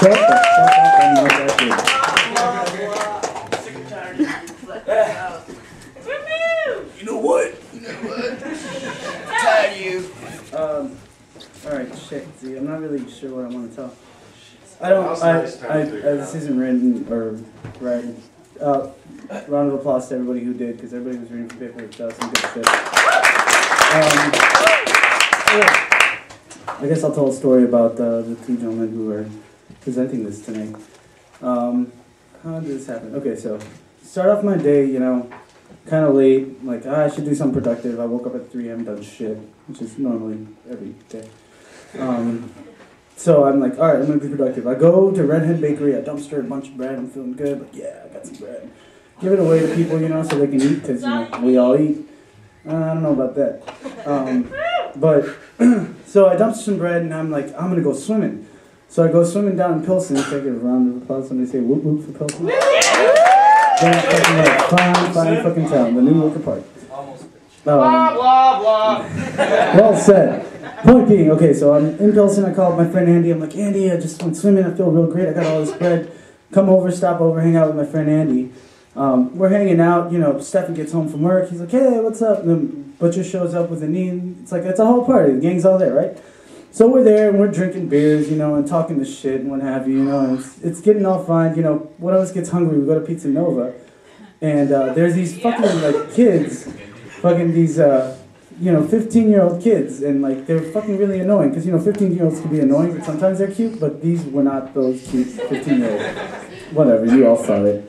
Shut the fuck up and not that good. You know what? Tired of you. Alright, shit. See, I'm not really sure what I want to tell. This isn't written or read. Round of applause to everybody who did, because everybody was reading from paper. That was some good shit. I guess I'll tell a story about the two gentlemen who are presenting this tonight. How did this happen? Okay, so start off my day, you know, kind of late. Like, I should do something productive. I woke up at 3 a.m. done shit, which is normally every day. So I'm like, all right, I'm gonna be productive. I go to Redhead Bakery. I dumpster a bunch of bread. I'm feeling good. Like, yeah, I got some bread. Give it away to people, you know, so they can eat, because, you know, we all eat. I don't know about that. So I dumped some bread, and I'm like, I'm going to go swimming. So I go swimming down in Pilsen. Can I get a round of applause? Somebody say whoop whoop for Pilsen? Fine fucking town. The new Wicker Park. Blah, blah, blah. Well said. Point being, okay, so I'm in Pilsen. I called my friend Andy. I'm like, Andy, I just went swimming. I feel real great. I got all this bread. Come over, stop over, hang out with my friend Andy. We're hanging out, you know, Stephan gets home from work, he's like, hey, what's up? And then Butcher shows up with a knee, it's like, it's a whole party, the gang's all there, right? So we're there, and we're drinking beers, you know, and talking to shit and what have you, you know, and it's getting all fine, you know, one of us gets hungry, we go to Pizza Nova, and there's these fucking, like, kids, fucking these, you know, 15-year-old kids, and, like, they're fucking really annoying, because, you know, 15-year-olds can be annoying, but sometimes they're cute, but these were not those cute 15-year-olds. Whatever, you all saw it.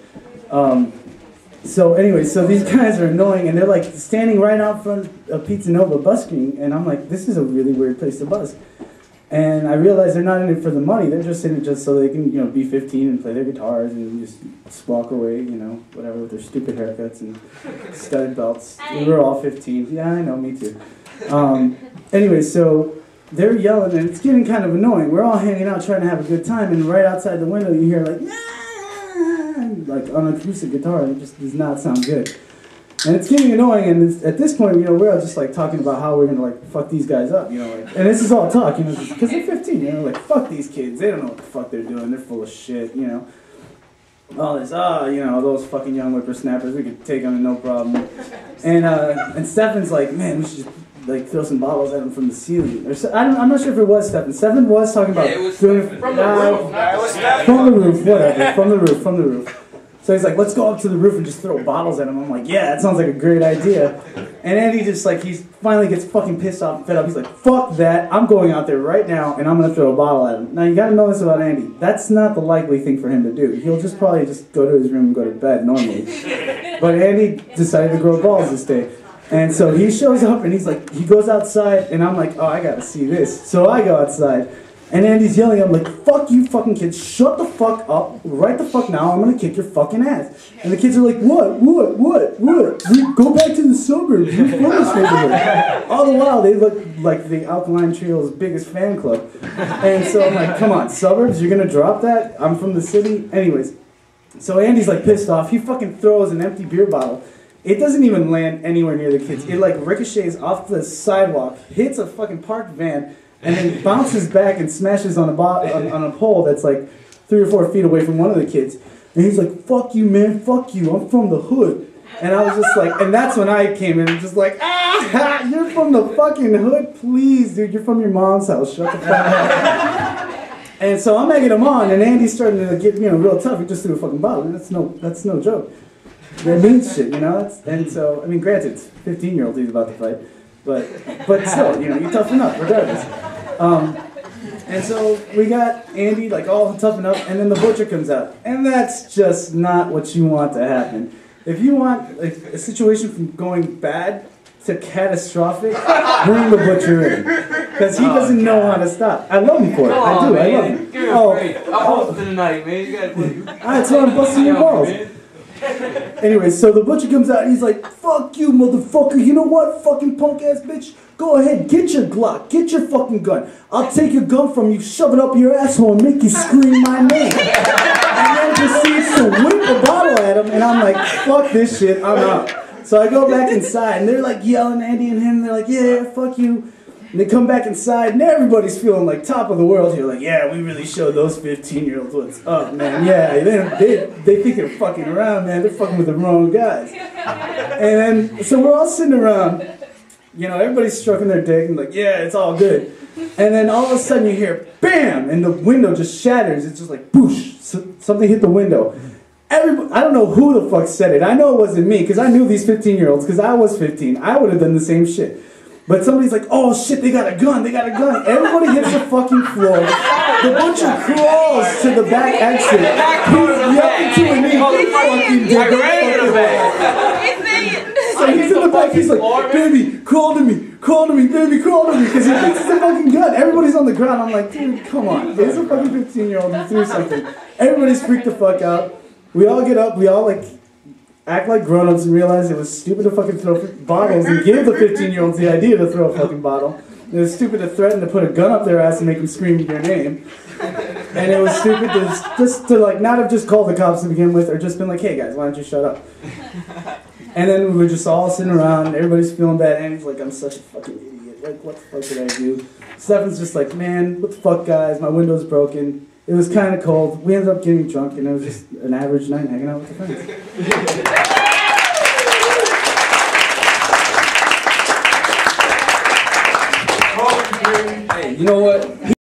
So anyway, so these guys are annoying, and they're like standing right out front of Pizza Nova busking, and I'm like, this is a really weird place to busk. And I realize they're not in it for the money, they're just in it just so they can, you know, be 15 and play their guitars and just walk away, you know, whatever, with their stupid haircuts and studded belts. We were all 15. Yeah, I know, me too. Anyway, so they're yelling, and it's getting kind of annoying. We're all hanging out trying to have a good time, and right outside the window you hear like, nah! Like on an acoustic guitar, and it just does not sound good. And it's getting annoying, and at this point, you know, we're all just like talking about how we're gonna like fuck these guys up, you know, like, and this is all talk, you know, because they're 15, you know, like, fuck these kids, they don't know what the fuck they're doing, they're full of shit, you know. All this, you know, those fucking young whippersnappers, we could take them no problem. And Stephan's like, man, we should just like throw some bottles at them from the ceiling. Or I'm not sure if it was Stephan. Stephan was talking about doing it from the roof, whatever, from the roof. So he's like, let's go up to the roof and just throw bottles at him. I'm like, yeah, that sounds like a great idea. And Andy just like, he finally gets fucking pissed off and fed up. He's like, fuck that, I'm going out there right now and I'm going to throw a bottle at him. Now you got to know this about Andy. That's not the likely thing for him to do. He'll just probably just go to his room and go to bed normally. But Andy decided to grow balls this day. And so he shows up and he's like, he goes outside and I'm like, oh, I got to see this. So I go outside. And Andy's yelling, I'm like, fuck you fucking kids, shut the fuck up, right the fuck now, I'm gonna kick your fucking ass. And the kids are like, what, go back to the suburbs, you're from this neighborhood. All the while, they look like the Alkaline Trio's biggest fan club. And so I'm like, come on, suburbs, you're gonna drop that? I'm from the city? Anyways, so Andy's like pissed off, he fucking throws an empty beer bottle. It doesn't even land anywhere near the kids. It like ricochets off the sidewalk, hits a fucking parked van, and then bounces back and smashes on a pole that's like 3 or 4 feet away from one of the kids. And he's like, fuck you, man, fuck you, I'm from the hood. And I was just like, and that's when I came in and just like, you're from the fucking hood? Please, dude, you're from your mom's house, shut the fuck up. And so I'm egging him on, and Andy's starting to get, you know, real tough. He just threw a fucking bottle, and that's no joke. That means shit, you know? And so, I mean, granted, it's 15-year-old he's about to fight. But still, you know, you toughen up regardless. And so we got Andy like all toughened up, and then the butcher comes out, and that's just not what you want to happen. If you want like, a situation from going bad to catastrophic, bring the butcher in, because he doesn't know how to stop. I love him for it. I do. I love him. I'm tonight, man. You gotta play. That's why I'm busting your balls. Anyway, so the butcher comes out and he's like, fuck you, motherfucker, you know what, fucking punk-ass bitch? Go ahead, get your Glock, get your fucking gun. I'll take your gun from you, shove it up your asshole, and make you scream my name. And then proceeds to whip a bottle at him, and I'm like, fuck this shit, I'm out. So I go back inside, and they're like yelling, Andy and him, they're like, yeah, fuck you. And they come back inside, and everybody's feeling like top of the world here. Like, yeah, we really showed those 15-year-olds what's up, man. Yeah, they think they're fucking around, man. They're fucking with the wrong guys. And then, so we're all sitting around, you know, everybody's stroking their dick and like, yeah, it's all good. And then all of a sudden you hear, bam, and the window just shatters. It's just like, boosh, something hit the window. Everybody, I don't know who the fuck said it. I know it wasn't me, because I knew these 15-year-olds, because I was 15. I would have done the same shit. But somebody's like, oh shit, they got a gun, they got a gun. Everybody hits the fucking floor. The butcher crawls to the back exit. He's yelling to me, fucking so he's in the back, he's like, baby, crawl to me, baby, crawl to me, because he thinks it's a fucking gun. Everybody's on the ground. I'm like, dude, come on. There's a fucking 15-year-old who threw something. Everybody's freaked the fuck out. We all get up, we all like act like grown-ups and realize it was stupid to fucking throw bottles and give the 15-year-olds the idea to throw a fucking bottle. It was stupid to threaten to put a gun up their ass and make them scream their name. And it was stupid to just to like not have just called the cops to begin with, or just been like, hey guys, why don't you shut up? And then we were just all sitting around, and everybody's feeling bad, and he's like, I'm such a fucking idiot. Like, what the fuck did I do? Stephan's just like, man, what the fuck, guys? My window's broken. It was kind of cold. We ended up getting drunk, and it was just an average night hanging out with the friends. Hey, you know what?